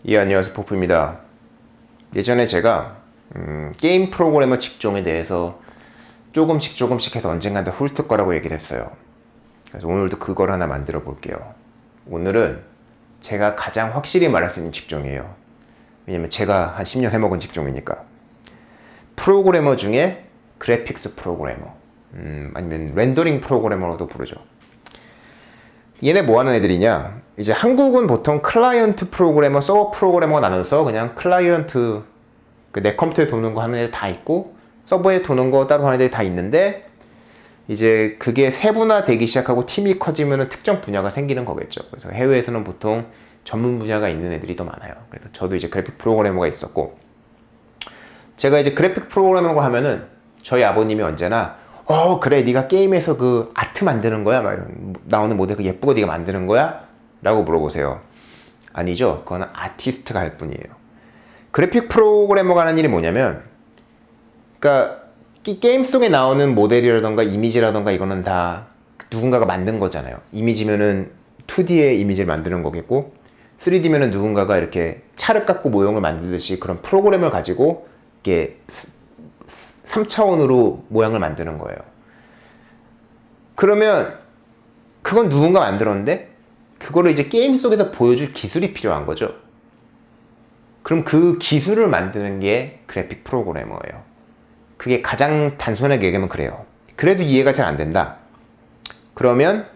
예, 안녕하세요. 포프입니다. 예전에 제가 게임 프로그래머 직종에 대해서 조금씩 해서 언젠가 더 훑을 거라고 얘기를 했어요. 그래서 오늘도 그걸 하나 만들어 볼게요. 오늘은 제가 가장 확실히 말할 수 있는 직종이에요. 왜냐면 제가 한 10년 해먹은 직종이니까. 프로그래머 중에 그래픽스 프로그래머, 아니면 렌더링 프로그래머로도 부르죠. 얘네 뭐 하는 애들이냐, 이제 한국은 보통 클라이언트 프로그래머, 서버 프로그래머가 나눠서 그냥 클라이언트, 내 컴퓨터에 도는 거 하는 애들 다 있고 서버에 도는 거 따로 하는 애들 다 있는데, 이제 그게 세분화되기 시작하고 팀이 커지면 특정 분야가 생기는 거겠죠. 그래서 해외에서는 보통 전문 분야가 있는 애들이 더 많아요. 그래서 저도 이제 그래픽 프로그래머가 있었고, 제가 이제 그래픽 프로그래머가 하면은 저희 아버님이 언제나 그래, 네가 게임에서 그 아트 만드는 거야? 막 나오는 모델 그 예쁘고 네가 만드는 거야? 라고 물어보세요. 아니죠. 그건 아티스트가 할 뿐이에요. 그래픽 프로그래머가 하는 일이 뭐냐면, 그러니까 이 게임 속에 나오는 모델이라던가 이미지라던가 이거는 다 누군가가 만든 거잖아요. 이미지면은 2D의 이미지를 만드는 거겠고, 3D면은 누군가가 이렇게 찰을 깎고 모형을 만들듯이 그런 프로그램을 가지고 이게 3차원으로 모양을 만드는 거예요. 그러면 그건 누군가 만들었는데 그거를 이제 게임 속에서 보여줄 기술이 필요한 거죠. 그럼 그 기술을 만드는 게 그래픽 프로그래머예요. 그게 가장 단순하게 얘기하면 그래요. 그래도 이해가 잘 안 된다. 그러면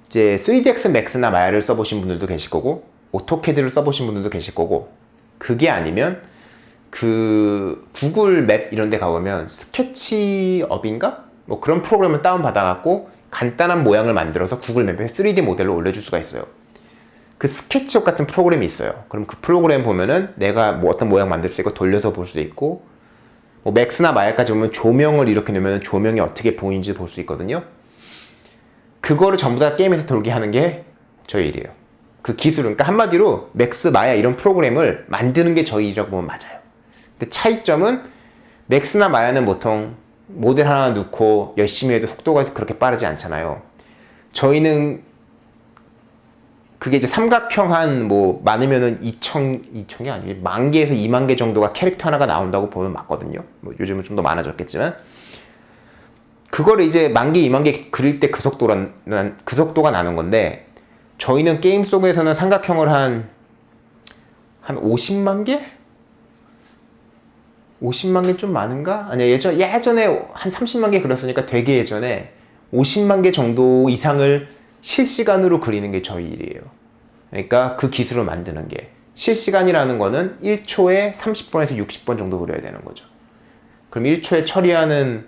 이제 3ds max나 마야를 써보신 분들도 계실 거고, 오토캐드를 써보신 분들도 계실 거고, 그게 아니면 그 구글 맵 이런 데 가보면 스케치업인가? 뭐 그런 프로그램을 다운받아갖고 간단한 모양을 만들어서 구글 맵에 3D 모델로 올려줄 수가 있어요. 그 스케치업 같은 프로그램이 있어요. 그럼 그 프로그램 보면은 내가 뭐 어떤 모양 만들 수 있고 돌려서 볼 수도 있고, 뭐 맥스나 마야까지 보면 조명을 이렇게 놓으면 조명이 어떻게 보이는지 볼 수 있거든요. 그거를 전부 다 게임에서 돌게 하는 게 저희 일이에요. 그 기술은, 그러니까 한마디로 맥스, 마야 이런 프로그램을 만드는 게 저희 일이라고 보면 맞아요. 근데 차이점은 맥스나 마야는 보통 모델 하나 넣고 열심히 해도 속도가 그렇게 빠르지 않잖아요. 저희는 그게 이제 삼각형 한 뭐 많으면은 2,000이 아니고 10,000개에서 20,000개 정도가 캐릭터 하나가 나온다고 보면 맞거든요. 뭐 요즘은 좀 더 많아졌겠지만, 그거를 이제 10,000개, 20,000개 그릴 때 그 속도가 나는 건데, 저희는 게임 속에서는 삼각형을 한 50만 개? 50만 개 좀 많은가? 아니야, 예전에 한 30만 개 그렸으니까 되게 예전에 50만 개 정도 이상을 실시간으로 그리는 게 저희 일이에요. 그러니까 그 기술을 만드는 게, 실시간이라는 거는 1초에 30번에서 60번 정도 그려야 되는 거죠. 그럼 1초에 처리하는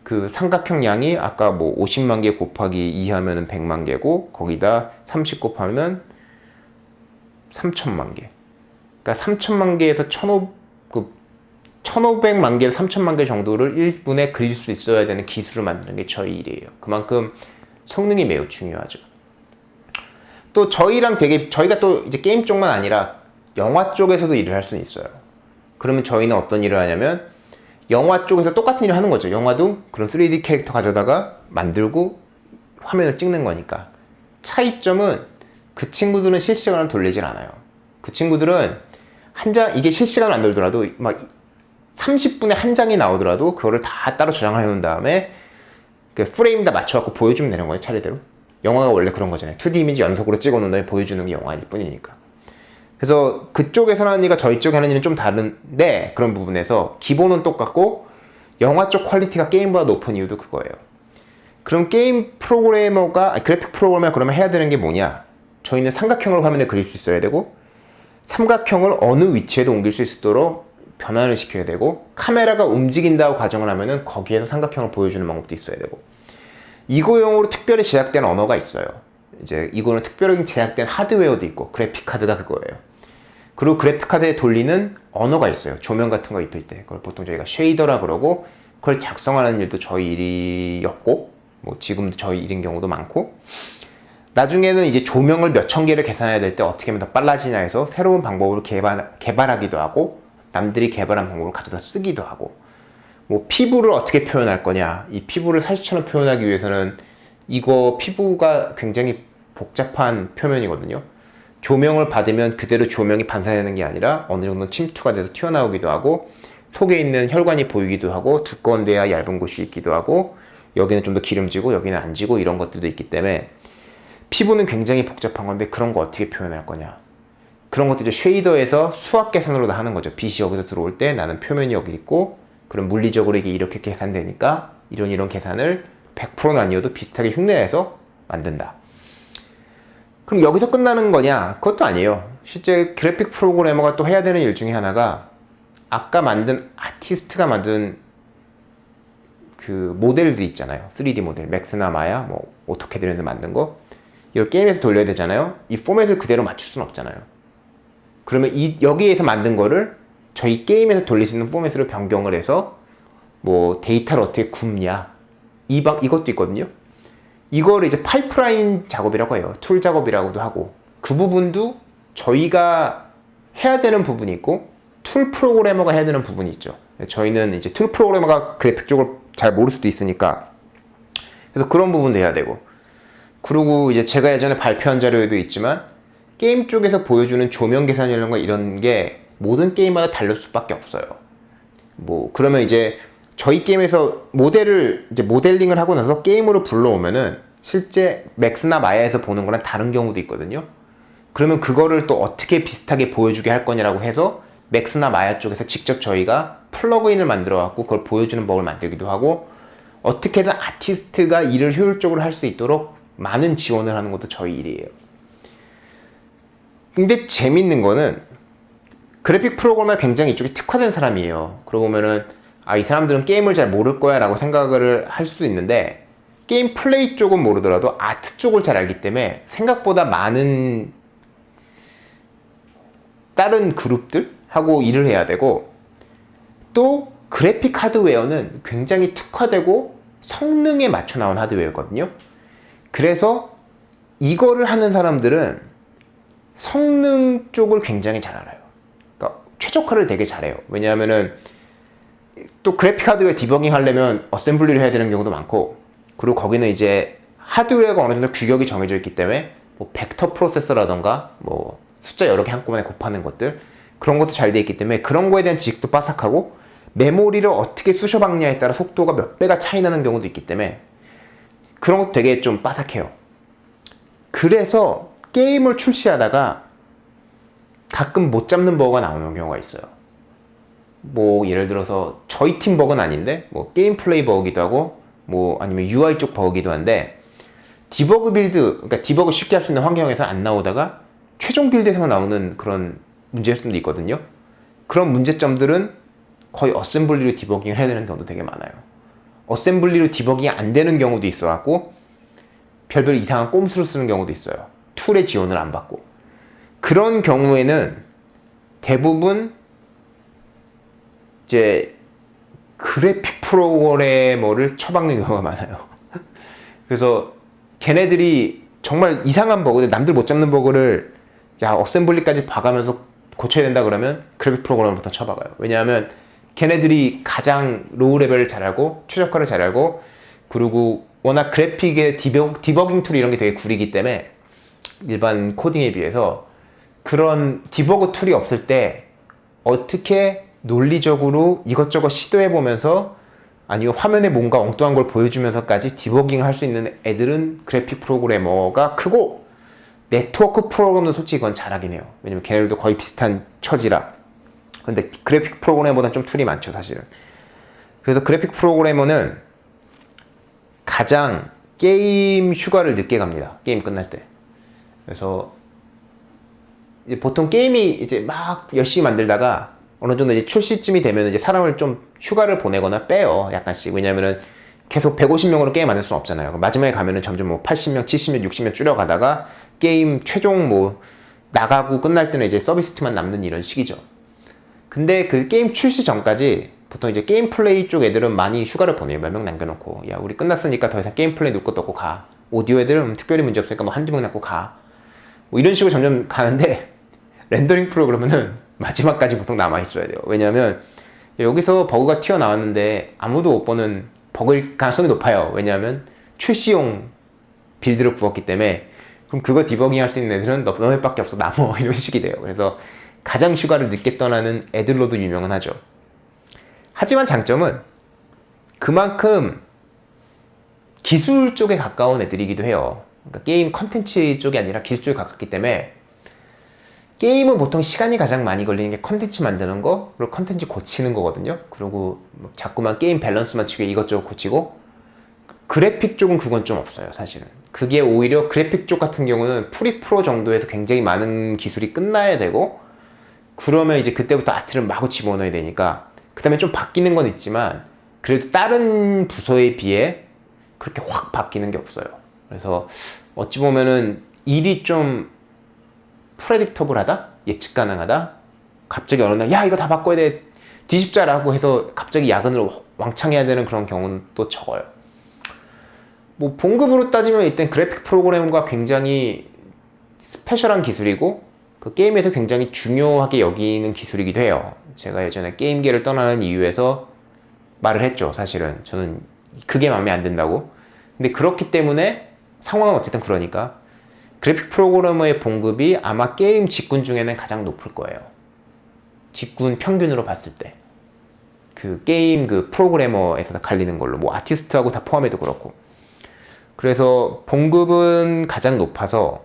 그 삼각형 양이 아까 뭐 50만 개 곱하기 2 하면은 100만 개고, 거기다 30 곱하면 3천만 개. 그러니까 3천만 개에서 1,500만 개, 3천만 개 정도를 1분에 그릴 수 있어야 되는 기술을 만드는 게 저희 일이에요. 그만큼 성능이 매우 중요하죠. 또 저희가 또 이제 게임 쪽만 아니라 영화 쪽에서도 일을 할 수는 있어요. 그러면 저희는 어떤 일을 하냐면, 영화 쪽에서 똑같은 일을 하는 거죠. 영화도 그런 3D 캐릭터 가져다가 만들고 화면을 찍는 거니까. 차이점은 그 친구들은 실시간으로 돌리질 않아요. 그 친구들은 이게 실시간으로 안 돌더라도 막 30분에 한 장이 나오더라도 그거를 다 따로 저장을 해놓은 다음에 그 프레임 다 맞춰갖고 보여주면 되는 거예요, 차례대로. 영화가 원래 그런 거잖아요. 2D 이미지 연속으로 찍어놓은 다음에 보여주는 게 영화일 뿐이니까. 그래서 그쪽에서 하는 일과 저희 쪽에 하는 일은 좀 다른데, 그런 부분에서 기본은 똑같고 영화 쪽 퀄리티가 게임보다 높은 이유도 그거예요. 그럼 그래픽 프로그래머가 그러면 해야 되는 게 뭐냐? 저희는 삼각형을 화면에 그릴 수 있어야 되고, 삼각형을 어느 위치에도 옮길 수 있도록 변환을 시켜야 되고, 카메라가 움직인다고 가정을 하면은 거기에서 삼각형을 보여주는 방법도 있어야 되고, 이거용으로 특별히 제작된 언어가 있어요. 이제 이거는 특별히 제작된 하드웨어도 있고, 그래픽 카드가 그거예요. 그리고 그래픽 카드에 돌리는 언어가 있어요. 조명 같은 거 입힐 때 그걸 보통 저희가 쉐이더라 그러고, 그걸 작성하는 일도 저희 일이었고, 뭐 지금도 저희 일인 경우도 많고, 나중에는 이제 조명을 몇천 개를 계산해야 될 때 어떻게 하면 더 빨라지냐 해서 새로운 방법을 개발하기도 하고, 남들이 개발한 방법을 가져다 쓰기도 하고, 뭐 피부를 어떻게 표현할 거냐, 이 피부를 사실처럼 표현하기 위해서는 이거 피부가 굉장히 복잡한 표면이거든요. 조명을 받으면 그대로 조명이 반사되는 게 아니라 어느 정도 침투가 돼서 튀어나오기도 하고, 속에 있는 혈관이 보이기도 하고, 두꺼운 데야 얇은 곳이 있기도 하고, 여기는 좀 더 기름지고 여기는 안 지고, 이런 것들도 있기 때문에 피부는 굉장히 복잡한 건데 그런 거 어떻게 표현할 거냐, 그런 것도 이제 쉐이더에서 수학 계산으로 다 하는 거죠. 빛이 여기서 들어올 때 나는 표면이 여기 있고, 그럼 물리적으로 이게 이렇게 계산되니까 이런 계산을 100%는 아니어도 비슷하게 흉내내서 만든다. 그럼 여기서 끝나는 거냐? 그것도 아니에요. 실제 그래픽 프로그래머가 또 해야 되는 일 중에 하나가, 아까 만든 아티스트가 만든 그 모델들 있잖아요. 3D 모델, 맥스나 마야, 뭐 오토캐드에서 만든 거, 이걸 게임에서 돌려야 되잖아요. 이 포맷을 그대로 맞출 수는 없잖아요. 그러면 여기에서 만든 거를 저희 게임에서 돌릴 수 있는 포맷으로 변경을 해서 뭐 데이터를 어떻게 굽냐, 이것도 있거든요. 이거를 이제 파이프라인 작업이라고 해요. 툴 작업이라고도 하고, 그 부분도 저희가 해야 되는 부분이 있고 툴 프로그래머가 해야 되는 부분이 있죠. 저희는 이제 툴 프로그래머가 그래픽 쪽을 잘 모를 수도 있으니까, 그래서 그런 부분도 해야 되고, 그리고 이제 제가 예전에 발표한 자료에도 있지만 게임 쪽에서 보여주는 조명 계산이라는 이런 게 모든 게임마다 다를 수밖에 없어요. 뭐 그러면 이제 저희 게임에서 모델링을 하고 나서 게임으로 불러오면은 실제 맥스나 마야에서 보는 거랑 다른 경우도 있거든요. 그러면 그거를 또 어떻게 비슷하게 보여주게 할 거냐라고 해서 맥스나 마야 쪽에서 직접 저희가 플러그인을 만들어 갖고 그걸 보여주는 법을 만들기도 하고, 어떻게든 아티스트가 일을 효율적으로 할 수 있도록 많은 지원을 하는 것도 저희 일이에요. 근데 재밌는 거는 그래픽 프로그래머가 굉장히 이쪽에 특화된 사람이에요. 그러고 보면은 이 사람들은 게임을 잘 모를 거야 라고 생각을 할 수도 있는데, 게임 플레이 쪽은 모르더라도 아트 쪽을 잘 알기 때문에 생각보다 많은 다른 그룹들하고 일을 해야 되고, 또 그래픽 하드웨어는 굉장히 특화되고 성능에 맞춰 나온 하드웨어거든요. 그래서 이거를 하는 사람들은 성능 쪽을 굉장히 잘 알아요. 그러니까 최적화를 되게 잘해요. 왜냐하면은 또 그래픽 하드웨어 디버깅 하려면 어셈블리를 해야 되는 경우도 많고, 그리고 거기는 이제 하드웨어가 어느 정도 규격이 정해져 있기 때문에 뭐 벡터 프로세서라던가 뭐 숫자 여러 개 한꺼번에 곱하는 것들, 그런 것도 잘 돼 있기 때문에 그런 거에 대한 지식도 빠삭하고, 메모리를 어떻게 쑤셔 박냐에 따라 속도가 몇 배가 차이 나는 경우도 있기 때문에 그런 것도 되게 좀 빠삭해요. 그래서 게임을 출시하다가 가끔 못 잡는 버그가 나오는 경우가 있어요. 뭐 예를 들어서 저희 팀 버그는 아닌데 뭐 게임 플레이 버그기도 하고, 뭐 아니면 UI 쪽 버그기도 한데, 디버그 빌드, 그러니까 디버그 쉽게 할 수 있는 환경에서 안 나오다가 최종 빌드에서 나오는 그런 문제점도 있거든요. 그런 문제점들은 거의 어셈블리로 디버깅을 해야 되는 경우도 되게 많아요. 어셈블리로 디버깅이 안 되는 경우도 있어갖고 별별 이상한 꼼수를 쓰는 경우도 있어요. 툴의 지원을 안 받고. 그런 경우에는 대부분 이제 그래픽 프로그래머를 처박는 경우가 많아요. 그래서 걔네들이 정말 이상한 버그, 남들 못 잡는 버그를 어셈블리까지 봐가면서 고쳐야 된다 그러면 그래픽 프로그래머부터 쳐박아요. 왜냐하면 걔네들이 가장 로우 레벨을 잘 알고 최적화를 잘 알고, 그리고 워낙 그래픽의 디버깅 툴 이런 게 되게 구리기 때문에 일반 코딩에 비해서 그런 디버그 툴이 없을 때 어떻게 논리적으로 이것저것 시도해 보면서, 아니면 화면에 뭔가 엉뚱한 걸 보여주면서까지 디버깅을 할 수 있는 애들은 그래픽 프로그래머가 크고, 네트워크 프로그램도 솔직히 그건 잘하긴 해요. 왜냐면 걔네들도 거의 비슷한 처지라. 근데 그래픽 프로그래머보다는 좀 툴이 많죠, 사실은. 그래서 그래픽 프로그래머는 가장 게임 휴가를 늦게 갑니다. 게임 끝날 때. 그래서 이제 보통 게임이 이제 막 열심히 만들다가 어느 정도 이제 출시쯤이 되면 이제 사람을 좀 휴가를 보내거나 빼요, 약간씩. 왜냐면은 계속 150명으로 게임 만들 수는 없잖아요. 마지막에 가면은 점점 뭐 80명, 70명, 60명 줄여가다가 게임 최종 뭐 나가고 끝날 때는 이제 서비스 팀만 남는 이런 시기죠. 근데 그 게임 출시 전까지 보통 이제 게임 플레이 쪽 애들은 많이 휴가를 보내요. 몇 명 남겨놓고, 야 우리 끝났으니까 더 이상 게임 플레이 놓을 것도 없고 가. 오디오 애들은 특별히 문제 없으니까 뭐 한두 명 남고 가. 뭐 이런 식으로 점점 가는데, 렌더링 프로그램은 마지막까지 보통 남아있어야 돼요. 왜냐하면 여기서 버그가 튀어나왔는데 아무도 못 보는 버그일 가능성이 높아요. 왜냐하면 출시용 빌드를 구웠기 때문에 그럼 그거 디버깅 할 수 있는 애들은 너네밖에 없어 남어 이런 식이 돼요. 그래서 가장 휴가를 늦게 떠나는 애들로도 유명은 하죠. 하지만 장점은 그만큼 기술 쪽에 가까운 애들이기도 해요. 그러니까 게임 컨텐츠 쪽이 아니라 기술 쪽에 가깝기 때문에 게임은 보통 시간이 가장 많이 걸리는 게 컨텐츠 만드는 거, 그리고 컨텐츠 고치는 거거든요. 그리고 자꾸만 게임 밸런스 맞추기 이것저것 고치고, 그래픽 쪽은 그건 좀 없어요, 사실은. 그게 오히려 그래픽 쪽 같은 경우는 프리프로 정도에서 굉장히 많은 기술이 끝나야 되고, 그러면 이제 그때부터 아트를 마구 집어넣어야 되니까, 그 다음에 좀 바뀌는 건 있지만, 그래도 다른 부서에 비해 그렇게 확 바뀌는 게 없어요. 그래서 어찌 보면은 일이 좀 프레딕터블하다? 예측 가능하다? 갑자기 어느 날 야 이거 다 바꿔야 돼 뒤집자라고 해서 갑자기 야근을 왕창 해야 되는 그런 경우는 또 적어요. 뭐 봉급으로 따지면 일단 그래픽 프로그램과 굉장히 스페셜한 기술이고 그 게임에서 굉장히 중요하게 여기는 기술이기도 해요. 제가 예전에 게임계를 떠나는 이유에서 말을 했죠. 사실은 저는 그게 마음에 안 든다고. 근데 그렇기 때문에 상황은 어쨌든 그러니까 그래픽 프로그래머의 봉급이 아마 게임 직군 중에는 가장 높을 거예요. 직군 평균으로 봤을 때. 그 게임 그 프로그래머에서 갈리는 걸로. 뭐 아티스트하고 다 포함해도 그렇고. 그래서 봉급은 가장 높아서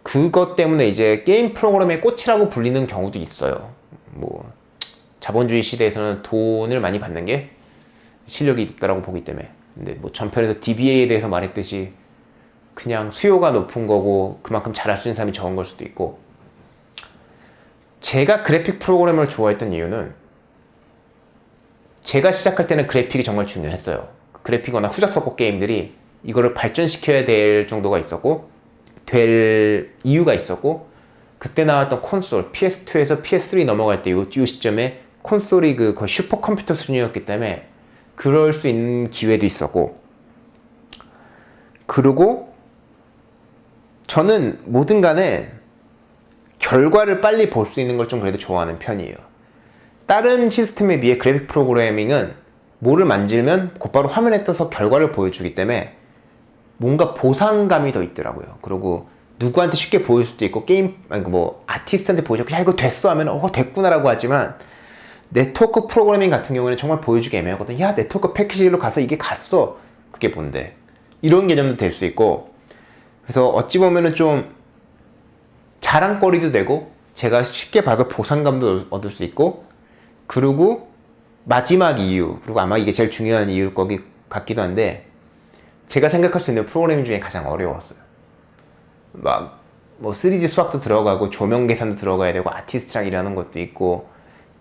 그것 때문에 이제 게임 프로그램의 꽃이라고 불리는 경우도 있어요. 뭐 자본주의 시대에서는 돈을 많이 받는 게 실력이 있다라고 보기 때문에. 근데 뭐 전편에서 DBA에 대해서 말했듯이 그냥 수요가 높은 거고 그만큼 잘할 수 있는 사람이 적은 걸 수도 있고. 제가 그래픽 프로그램을 좋아했던 이유는 제가 시작할 때는 그래픽이 정말 중요했어요. 그래픽이 워낙 후작서고 게임들이 이거를 발전시켜야 될 정도가 있었고 될 이유가 있었고 그때 나왔던 콘솔 PS2에서 PS3 넘어갈 때 이 시점에 콘솔이 그 거의 슈퍼컴퓨터 수준이었기 때문에 그럴 수 있는 기회도 있었고 그리고 저는 뭐든 간에 결과를 빨리 볼 수 있는 걸 좀 그래도 좋아하는 편이에요. 다른 시스템에 비해 그래픽 프로그래밍은 뭐를 만들면 곧바로 화면에 떠서 결과를 보여주기 때문에 뭔가 보상감이 더 있더라고요. 그리고 누구한테 쉽게 보일 수도 있고 게임 아니 뭐 아티스트한테 보여주고 야 이거 됐어 하면 됐구나라고 하지만 네트워크 프로그래밍 같은 경우는 정말 보여주기 애매하거든. 야 네트워크 패키지로 가서 이게 갔어. 그게 뭔데? 이런 개념도 될 수 있고 그래서 어찌 보면은 좀 자랑거리도 되고 제가 쉽게 봐서 보상감도 얻을 수 있고 그리고 마지막 이유 그리고 아마 이게 제일 중요한 이유일 것 같기도 한데 제가 생각할 수 있는 프로그래밍 중에 가장 어려웠어요. 막 뭐 3D 수학도 들어가고 조명 계산도 들어가야 되고 아티스트랑 일하는 것도 있고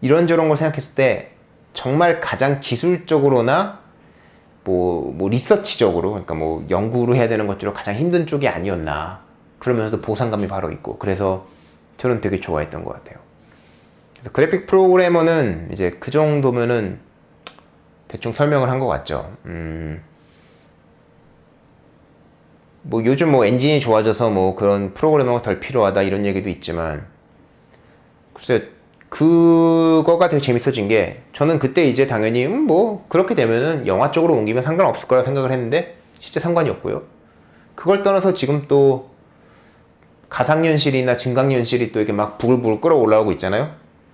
이런저런 걸 생각했을 때 정말 가장 기술적으로나 뭐 리서치적으로 그러니까 뭐 연구를 해야 되는 것들로 가장 힘든 쪽이 아니었나. 그러면서도 보상감이 바로 있고 그래서 저는 되게 좋아했던 것 같아요. 그래서 그래픽 프로그래머는 이제 그 정도면은 대충 설명을 한 것 같죠. 뭐 요즘 뭐 엔진이 좋아져서 뭐 그런 프로그래머가 덜 필요하다 이런 얘기도 있지만 글쎄 그거가 되게 재밌어진 게 저는 그때 이제 당연히 뭐 그렇게 되면은 영화 쪽으로 옮기면 상관없을 거라 생각을 했는데 실제 상관이 없고요. 그걸 떠나서 지금 또 가상현실이나 증강현실이 또 이렇게 막 부글부글 끓어올라오고 있잖아요.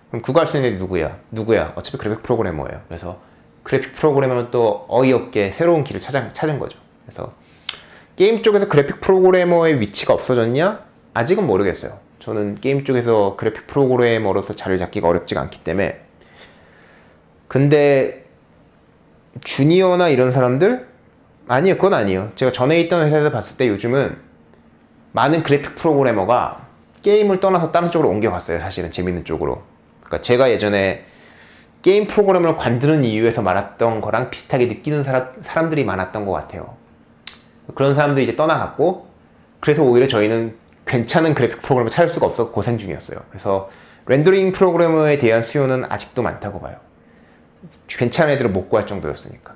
그럼 그거 할 수 있는 애 누구야? 어차피 그래픽 프로그래머예요. 그래서 그래픽 프로그래머는 또 어이없게 새로운 길을 찾은 거죠. 그래서 게임 쪽에서 그래픽 프로그래머의 위치가 없어졌냐? 아직은 모르겠어요. 저는 게임 쪽에서 그래픽 프로그래머로서 자리를 잡기가 어렵지가 않기 때문에. 근데 주니어나 이런 사람들? 아니요, 그건 아니에요. 제가 전에 있던 회사에서 봤을 때 요즘은 많은 그래픽 프로그래머가 게임을 떠나서 다른 쪽으로 옮겨갔어요. 사실은 재밌는 쪽으로. 그러니까 제가 예전에 게임 프로그래머를 관두는 이유에서 말했던 거랑 비슷하게 느끼는 사람들이 많았던 것 같아요. 그런 사람들이 이제 떠나갔고 그래서 오히려 저희는 괜찮은 그래픽 프로그램을 찾을 수가 없어서 고생 중이었어요. 그래서 렌더링 프로그래머에 대한 수요는 아직도 많다고 봐요. 괜찮은 애들을 못 구할 정도였으니까.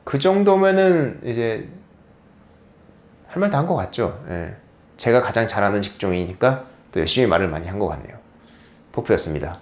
그 정도면은 이제 할 말 다 한 것 같죠. 예. 제가 가장 잘하는 직종이니까 또 열심히 말을 많이 한 것 같네요. 포프였습니다.